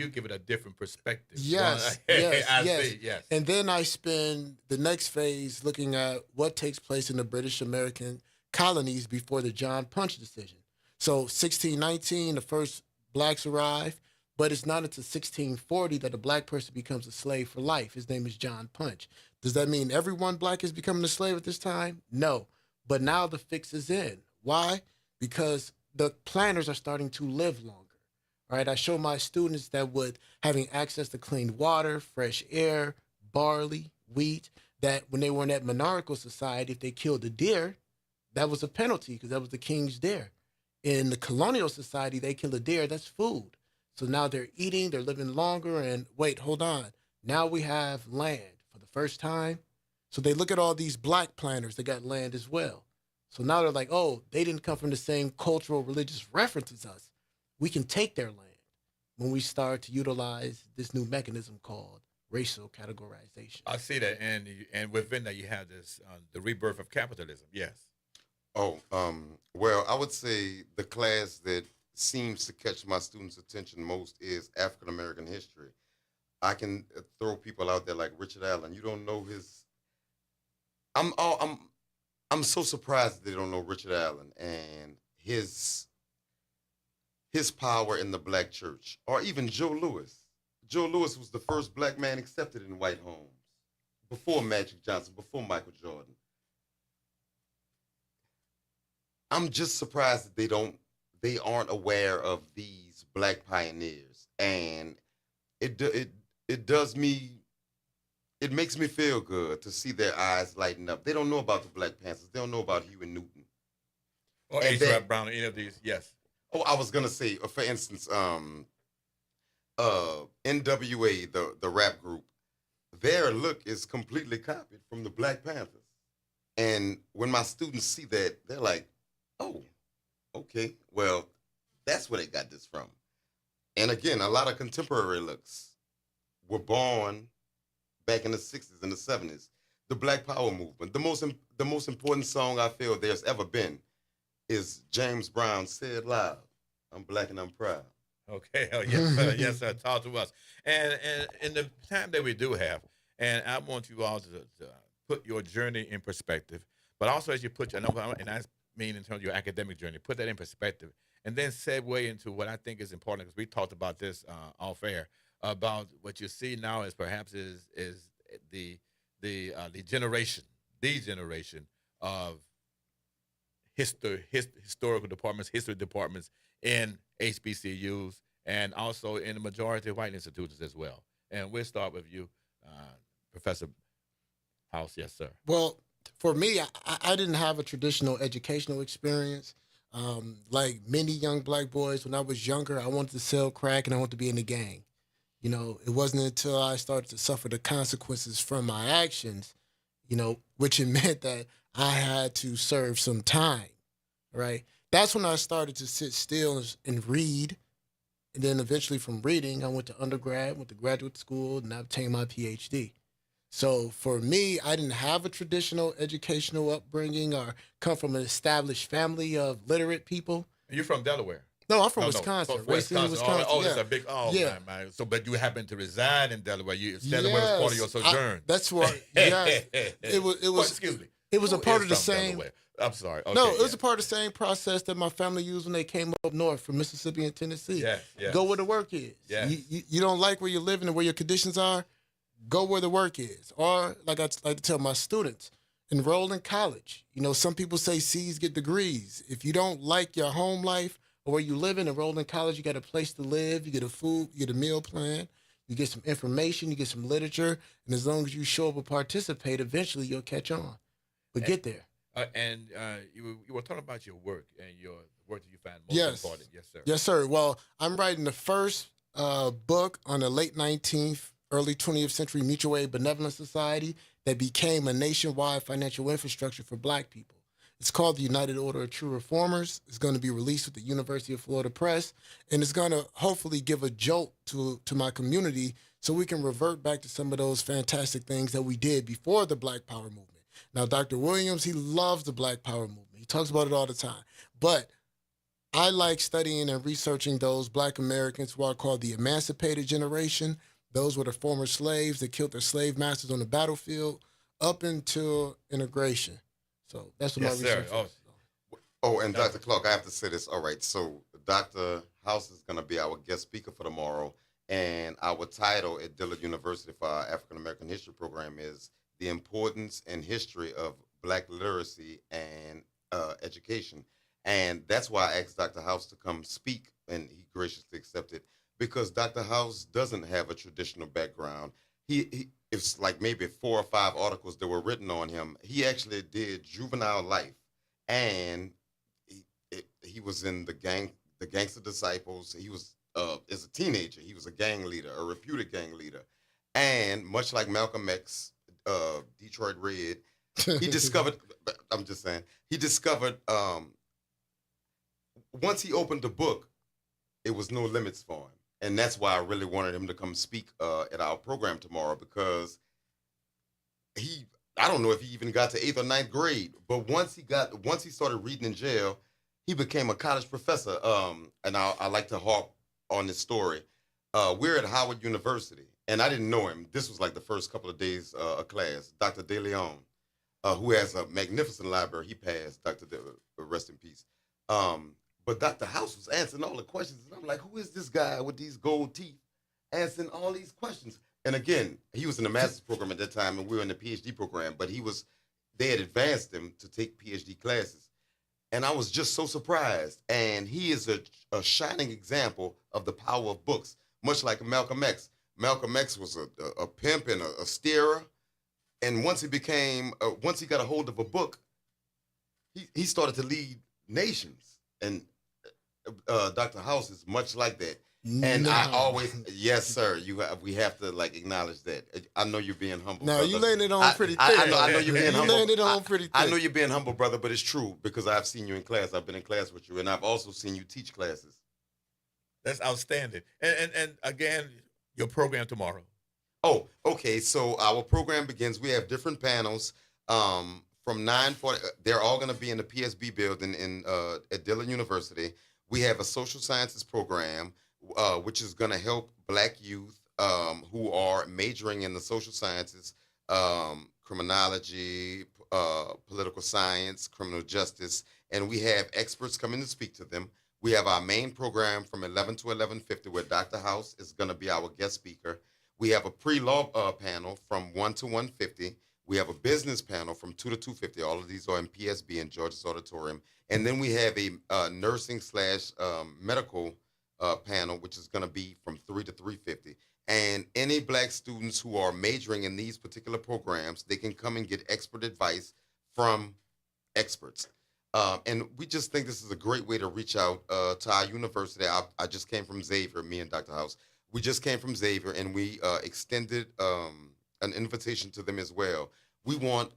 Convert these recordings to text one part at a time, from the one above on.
you give it a different perspective. Yes, yes, I yes. see. Yes. And then I spend the next phase looking at what takes place in the British American colonies before the John Punch decision. So 1619, the first blacks arrive, but it's not until 1640 that a black person becomes a slave for life. His name is John Punch. Does that mean everyone black is becoming a slave at this time? No. But now the fix is in. Why? Because the planters are starting to live longer. Right, I show my students that with having access to clean water, fresh air, barley, wheat, that when they were in that monarchical society, if they killed a deer, that was a penalty because that was the king's deer. In the colonial society, they kill a deer, that's food. So now they're eating, they're living longer, and wait, hold on. Now we have land for the first time. So they look at all these black planters that got land as well. So now they're like, oh, they didn't come from the same cultural, religious reference as us. We can take their land when we start to utilize this new mechanism called racial categorization. I see that, and within that you have this the rebirth of capitalism. Yes. Oh, well, I would say the class that seems to catch my students' attention most is African American history. I can throw people out there like Richard Allen. You don't know his. I'm all, I'm so surprised that they don't know Richard Allen and his power in the black church, or even Joe Lewis. Joe Lewis was the first black man accepted in white homes before Magic Johnson, before Michael Jordan. I'm just surprised that they aren't aware of these black pioneers, and it does me it makes me feel good to see their eyes lighten up. They don't know about the Black Panthers. They don't know about Huey Newton. Or And H. then, Rap Brown or any of these. Yes. oh, I was gonna say, for instance, NWA, the rap group, their look is completely copied from the Black Panthers. And when my students see that, they're like, "Oh, okay, well, that's where they got this from." And again, a lot of contemporary looks were born back in the '60s and the '70s. The Black Power movement. The most important song I feel there's ever been is James Brown said loud, "I'm black and I'm proud." Okay. Oh, yes, sir. Yes, sir. Talk to us. And in the time that we do have, and I want you all to put your journey in perspective, but also as you put your, and I mean in terms of your academic journey, put that in perspective, and then segue into what I think is important because we talked about this off air about what you see now is perhaps is the generation of historical departments, history departments in HBCUs, and also in the majority of white institutions as well. And we'll start with you, Professor House. Yes, sir. Well, for me, I didn't have a traditional educational experience. Like many young black boys, when I was younger, I wanted to sell crack and I wanted to be in the gang. It wasn't until I started to suffer the consequences from my actions, which it meant that I had to serve some time, right? That's when I started to sit still and read. And then eventually from reading, I went to undergrad, went to graduate school, and I obtained my PhD. So for me, I didn't have a traditional educational upbringing or come from an established family of literate people. You're from Delaware. No, I'm from No, no, Wisconsin. Wisconsin. Wisconsin. Oh, Yeah. it's a big. Oh, Yeah. man. So, but you happen to reside in Delaware. Delaware was part of your sojourn. That's what. Yes, it was. It Well, was. excuse me. It was a Who part is of the from same. Delaware? I'm sorry. Okay, No, it was yeah. a part of the same process that my family used when they came up north from Mississippi and Tennessee. Yes, yes. Go where the work is. Yes. You don't like where you're living and where your conditions are, go where the work is. Or like I like to tell my students, enroll in college. Some people say C's get degrees. If you don't like your home life or where you live in, enroll in college. You got a place to live. You get a food. You get a meal plan. You get some information. You get some literature. And as long as you show up and participate, eventually you'll catch on. But get there. You were talking about your work and your work that you find most Yes. important. Yes, sir. Yes, sir. Well, I'm writing the first book on the late 19th, early 20th century mutual aid benevolent society that became a nationwide financial infrastructure for black people. It's called the United Order of True Reformers. It's going to be released with the University of Florida Press, and it's going to hopefully give a jolt to my community so we can revert back to some of those fantastic things that we did before the Black Power movement. Now, Dr. Williams, he loves the Black Power movement. He talks about it all the time. But I like studying and researching those black Americans who are called the emancipated generation. Those were the former slaves that killed their slave masters on the battlefield up until integration. So that's what my Yes, sir. research Oh, is. Oh, and no. Dr. Clark, I have to say this. All right, so Dr. House is going to be our guest speaker for tomorrow, and our title at Dillard University for our African American History program is "The Importance and History of Black Literacy and Education," and that's why I asked Dr. House to come speak, and he graciously accepted because Dr. House doesn't have a traditional background. It's like maybe 4 or 5 articles that were written on him. He actually did juvenile life and he was in the Gangster Disciples. He was as a teenager, he was a gang leader, a reputed gang leader, and much like Malcolm X, Detroit Red, he discovered. I'm just saying, he discovered once he opened the book, it was no limits for him, and that's why I really wanted him to come speak at our program tomorrow because he. I don't know if he even got to 8th or 9th grade, but once he started reading in jail, he became a college professor. And I like to harp on this story. We're at Howard University, and I didn't know him. This was like the first couple of days of class. Dr. De Leon, who has a magnificent library, he passed. Rest in peace. But Dr. House was answering all the questions, and I'm like, who is this guy with these gold teeth answering all these questions? And again, he was in the master's program at that time, and we were in the PhD program. But they had advanced him to take PhD classes, and I was just so surprised. And he is a shining example of the power of books, much like Malcolm X. Malcolm X was a pimp and a steerer, and once he got a hold of a book, he started to lead nations. And Dr. House is much like that. And No. I always, yes, sir. We have to like acknowledge that. I know you're being humble. No, brother. you laying it on pretty thick. I know you're being You humble. laying it on pretty thick. I know you're being humble, brother, but it's true because I've seen you in class. I've been in class with you, and I've also seen you teach classes. That's outstanding. And again, your program tomorrow. Oh, okay. So our program begins. We have different panels. From 9:40, they're all going to be in the PSB building at Dillard University. We have a social sciences program, which is going to help Black youth who are majoring in the social sciences, criminology, political science, criminal justice, and we have experts coming to speak to them. We have our main program from 11 to 11:50, where Dr. House is going to be our guest speaker. We have a pre-law panel from 1 to 1:50. We have a business panel from 2 to 2:50. All of these are in PSB in George's Auditorium. And then we have a nursing slash medical panel, which is going to be from 3 to 3:50. And any Black students who are majoring in these particular programs, they can come and get expert advice from experts. And we just think this is a great way to reach out to our university. I just came from Xavier, me and Dr. House. We just came from Xavier, and we extended an invitation to them as well. We want,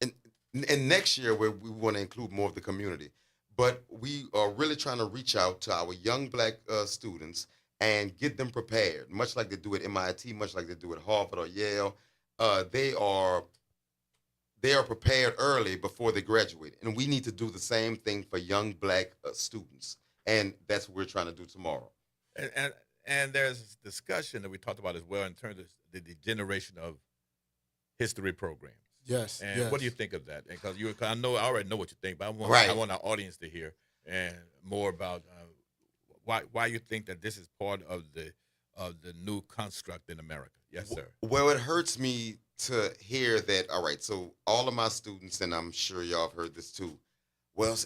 and next year we want to include more of the community, but we are really trying to reach out to our young Black students and get them prepared, much like they do at MIT, much like they do at Harvard or Yale. They are prepared early before they graduate, and we need to do the same thing for young Black students, and that's what we're trying to do tomorrow. And there's this discussion that we talked about as well in terms of the degeneration of history programs. Yes. And yes. what do you think of that? Because I already know what you think, but Right. I want our audience to hear and more about why you think that this is part of the new construct in America. Yes, sir. Well, it hurts me to hear that. All right, so all of my students, and I'm sure y'all have heard this too. Well,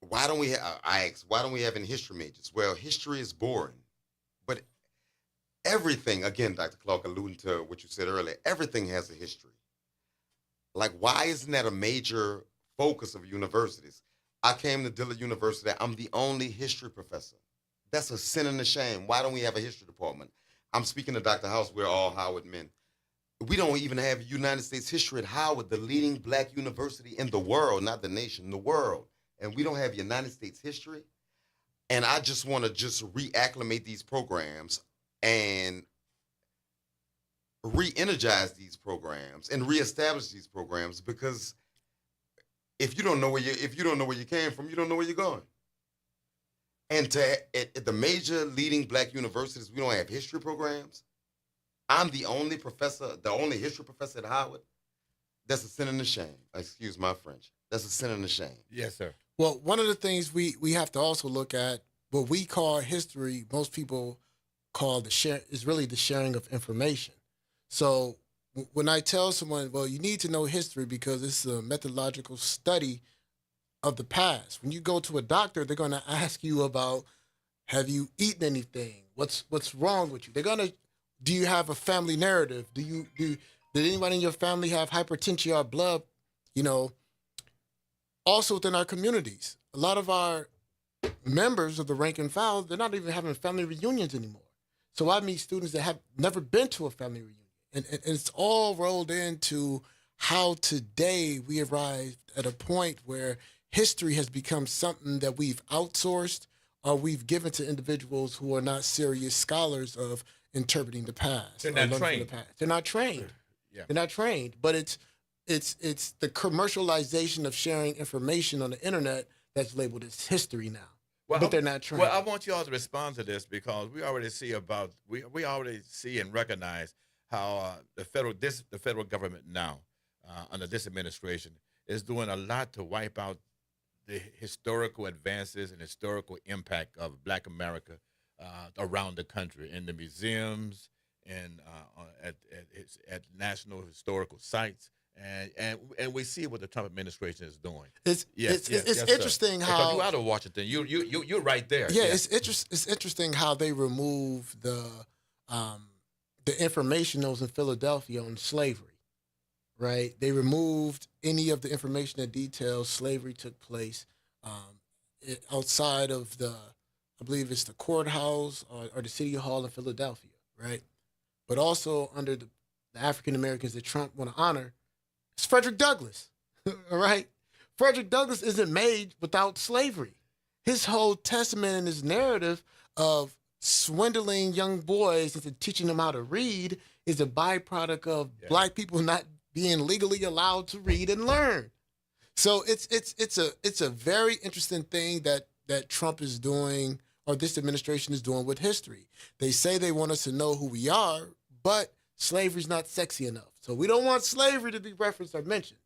why don't we? I asked, why don't we have any history majors? Well, history is boring, but everything. Again, Dr. Clark, alluding to what you said earlier, everything has a history. Like, why isn't that a major focus of universities? I came to Dillard University. I'm the only history professor. That's a sin and a shame. Why don't we have a history department? I'm speaking to Dr. House. We're all Howard men. We don't even have United States history at Howard, the leading Black university in the world, not the nation, the world. And we don't have United States history. And I just want to just reacclimate these programs and re-energize these programs and reestablish these programs, because if you don't know where you came from, you don't know where you're going. And at the major leading black universities, we don't have history programs. I'm the only professor, the only history professor at Howard. That's a sin and a shame. Excuse my French. That's a sin and a shame. Yes, sir. Well, one of the things we have to also look at, what we call history, most people call is really the sharing of information. So when I tell someone, well, you need to know history because it's a methodological study of the past. When you go to a doctor, they're going to ask you about, have you eaten anything? What's wrong with you? They're going to, do you have a family narrative? Did anybody in your family have hypertension or blood? You know, also within our communities, a lot of our members of the rank and file, they're not even having family reunions anymore. So I meet students that have never been to a family reunion. And it's all rolled into how today we arrived at a point where history has become something that we've outsourced or we've given to individuals who are not serious scholars of interpreting the past. They're not learning from trained. the past. They're not trained. Yeah. They're not trained. But it's the commercialization of sharing information on the internet that's labeled as history now. But they're not trained. Well, I want you all to respond to this because we already see we already see and recognize how the federal government now under this administration is doing a lot to wipe out the historical advances and historical impact of Black America around the country in the museums and at national historical sites. And we see what the Trump administration is doing. It's interesting because how you out of Washington, you're right there. Yeah, it's interesting how they remove the information that was in Philadelphia on slavery, right? They removed any of the information that details slavery took place outside of I believe it's the courthouse or the city hall in Philadelphia, right? But also under the African Americans that Trump want to honor, it's Frederick Douglass, all right? Frederick Douglass isn't made without slavery. His whole testament and his narrative of swindling young boys into teaching them how to read is a byproduct of Black people not being legally allowed to read and learn. So it's a very interesting thing that Trump is doing, or this administration is doing with history. They say they want us to know who we are, but slavery's not sexy enough. So we don't want slavery to be referenced or mentioned.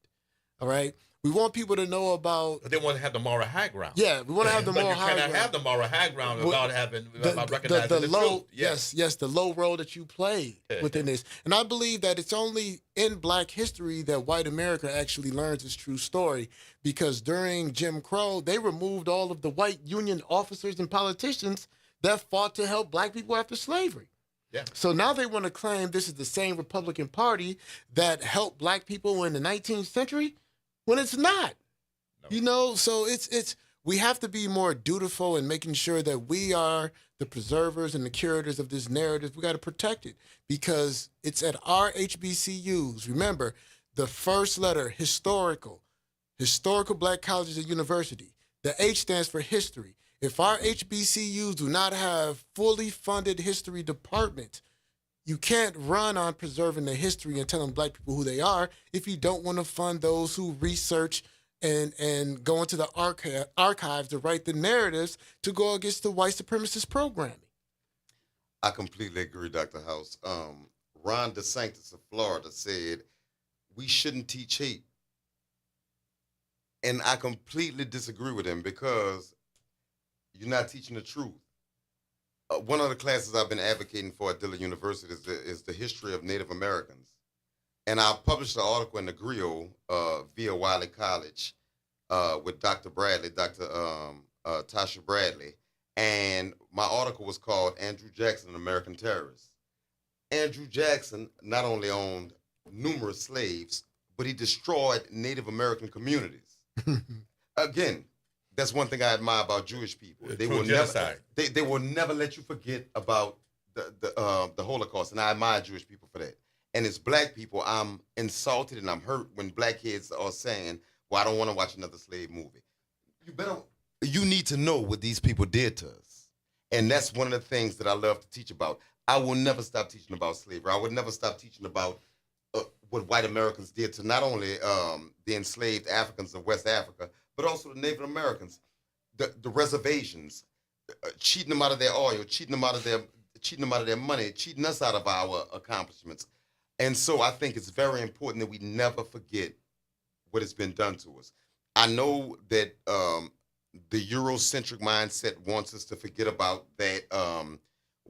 All right? We want people to know about. But they want to have the moral high ground. Yeah, we want to have the moral high ground. But you cannot have the moral high ground without recognizing the low, truth. Yes, the low role that you played within this. And I believe that it's only in Black history that white America actually learns its true story, because during Jim Crow, they removed all of the white Union officers and politicians that fought to help Black people after slavery. Yeah. So now they want to claim this is the same Republican Party that helped Black people in the 19th century, when it's not. No. You know, so it's we have to be more dutiful in making sure that we are the preservers and the curators of this narrative. We got to protect it because it's at our HBCUs. Remember, the first letter, historical Black colleges and university. The H stands for history. If our HBCUs do not have fully funded history departments, you can't run on preserving the history and telling Black people who they are if you don't want to fund those who research and go into the archives to write the narratives to go against the white supremacist programming. I completely agree, Dr. House. Ron DeSantis of Florida said, we shouldn't teach hate. And I completely disagree with him because you're not teaching the truth. One of the classes I've been advocating for at Dillard University is the history of Native Americans. And I published an article in the Griot via Wiley College with Dr. Bradley, Dr. Tasha Bradley. And my article was called Andrew Jackson, an American Terrorist. Andrew Jackson not only owned numerous slaves, but he destroyed Native American communities. Again, that's one thing I admire about Jewish people. They will never let you forget about the Holocaust, and I admire Jewish people for that. And as Black people, I'm insulted and I'm hurt when Black kids are saying, "Well, I don't want to watch another slave movie." You need to know what these people did to us, and that's one of the things that I love to teach about. I will never stop teaching about slavery. I would never stop teaching about what white Americans did to not only the enslaved Africans of West Africa, but also the Native Americans, the reservations. cheating them out of their oil, cheating them out of their money, cheating us out of our accomplishments. And so I think it's very important that we never forget what has been done to us. I know that the Eurocentric mindset wants us to forget about that.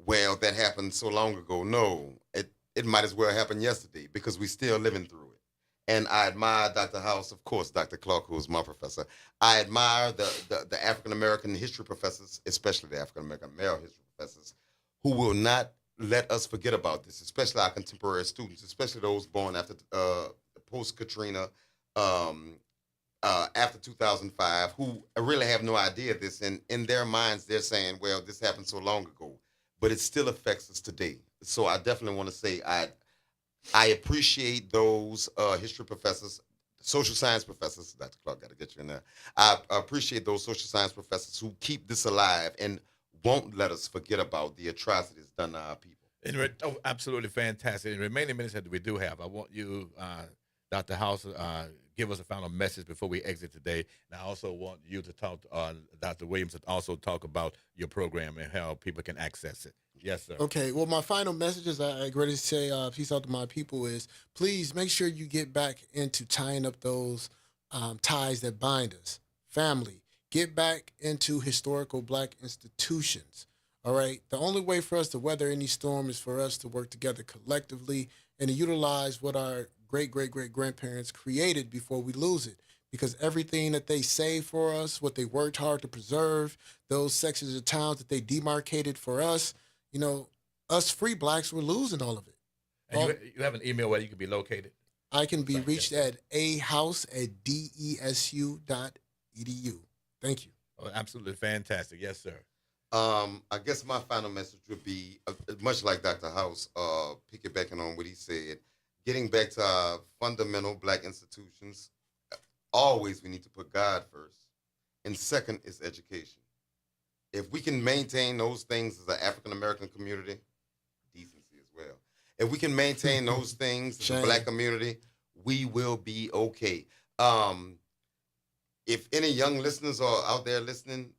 Well, that happened so long ago. No, it might as well happen yesterday because we're still living through it. And I admire Dr. House, of course, Dr. Clark, who is my professor. I admire the African American history professors, especially the African American male history professors, who will not let us forget about this, especially our contemporary students, especially those born after post Katrina, after 2005, who really have no idea of this. And in their minds, they're saying, well, this happened so long ago, but it still affects us today. So I definitely want to say I appreciate those history professors, social science professors. Dr. Clark, got to get you in there. I appreciate those social science professors who keep this alive and won't let us forget about the atrocities done to our people. Absolutely fantastic. In the remaining minutes that we do have, I want you, Dr. House, give us a final message before we exit today. And I also want you to talk, Dr. Williams, to also talk about your program and how people can access it. Yes, sir. Okay. Well, my final message is I agree to say, peace out to my people, is please make sure you get back into tying up those ties that bind us. Family. Get back into historical Black institutions. All right. The only way for us to weather any storm is for us to work together collectively and to utilize what our great-great-great-grandparents created before we lose it. Because everything that they saved for us, what they worked hard to preserve, those sections of towns that they demarcated for us, you know, us free Blacks were losing all of it. And you have an email where you can be located? I can be reached at ahouse@desu.edu. Thank you. Oh, absolutely fantastic. Yes, sir. I guess my final message would be much like Dr. House, piggybacking on what he said, getting back to our fundamental Black institutions. Always we need to put God first. And second is education. If we can maintain those things as an African American community, decency as well. If we can maintain those things as a Black community, we will be okay. If any young listeners are out there listening,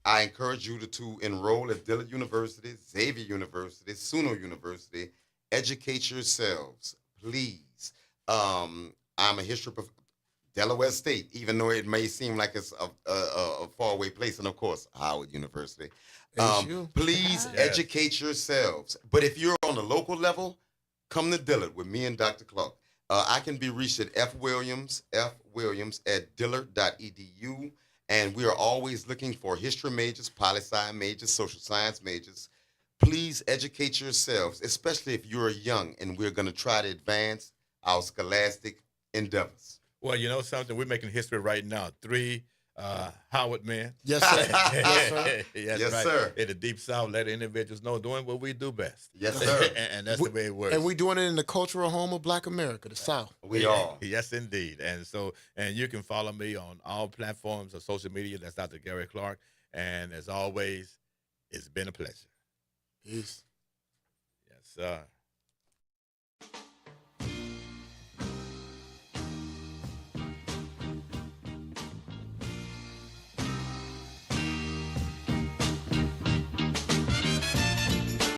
I encourage you to enroll at Dillard University, Xavier University, SUNO University. Educate yourselves, please. I'm a history professor. Delaware State, even though it may seem like it's a faraway place, and of course, Howard University. Please educate yourselves. But if you're on the local level, come to Dillard with me and Dr. Clark. I can be reached at fwilliams at dillard.edu. And we are always looking for history majors, poli-sci majors, social science majors. Please educate yourselves, especially if you're young and we're going to try to advance our scholastic endeavors. Well, you know something? We're making history right now. 3 Howard men. Yes, sir. Yes, sir. Yes, yes right. Sir. In the Deep South, let individuals know doing what we do best. Yes, sir. and that's the way it works. And we're doing it in the cultural home of Black America, the South. We are. Yes, indeed. And you can follow me on all platforms of social media. That's Dr. Gary Clark. And as always, it's been a pleasure. Peace. Yes, sir.